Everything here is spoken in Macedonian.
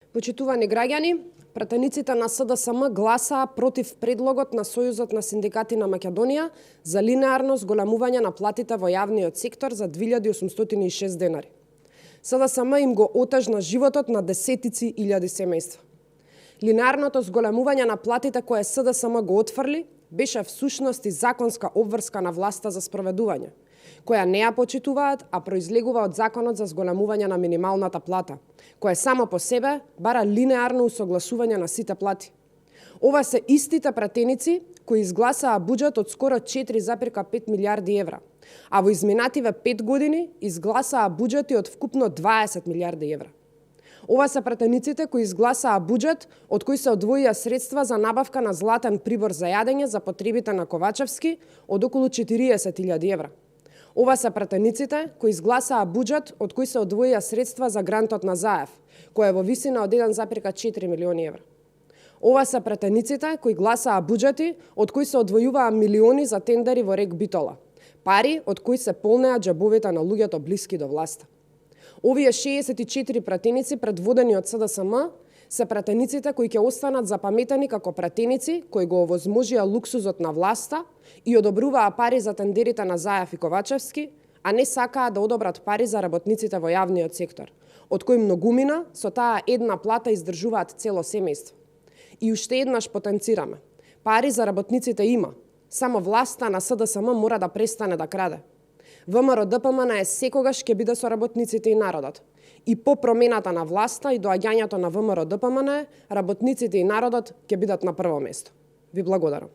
Почитувани граѓани, пратениците на СДСМ гласаа против предлогот на Сојузот на синдикати на Македонија за линеарно зголемување на платите во јавниот сектор за 2806 денари. СДСМ им го отежна животот на десетици илјади семејства. Линеарното зголемување на платите кое СДСМ го отфрли беше всушност и законска обврска на власта за спроведување, која не ја почитуваат, а произлегува од Законот за зголемување на минималната плата, која само по себе бара линеарно усогласување на сите плати. Ова се истите пратеници кои изгласаа буџет од скоро 4,5 милиарди евра, а во изминативе 5 години изгласаа буџети од вкупно 20 милиарди евра. Ова се пратениците кои изгласаа буџет од кој се одвоија средства за набавка на златен прибор за јадење за потребите на Ковачевски од околу 40.000 евра. Ова се пратениците кои изгласаа буџет од кој се одвоија средства за грантот на Заев, кој е во висина од 1,4 милиони евра. Ова се пратениците кои гласаа буџети од кои се одвојуваа милиони за тендери во РЕК Битола, пари од кои се полнеа џабовите на луѓето блиски до власта. Овие 64 пратеници предводени од СДСМ се пратениците кои ќе останат запаметени како пратеници кои го овозможија луксузот на власта и одобруваа пари за тендерите на Заев и Ковачевски, а не сакаа да одобрат пари за работниците во јавниот сектор, од кои многумина со таа една плата издржуваат цело семејство. И уште еднаш потенцираме. Пари за работниците има, само власта на СДСМ мора да престане да краде. ВМРО ДПМН е секогаш ќе биде со работниците и народот. И по промената на власта и доаѓањето на ВМРО ДПМН, работниците и народот ќе бидат на прво место. Ви благодарам.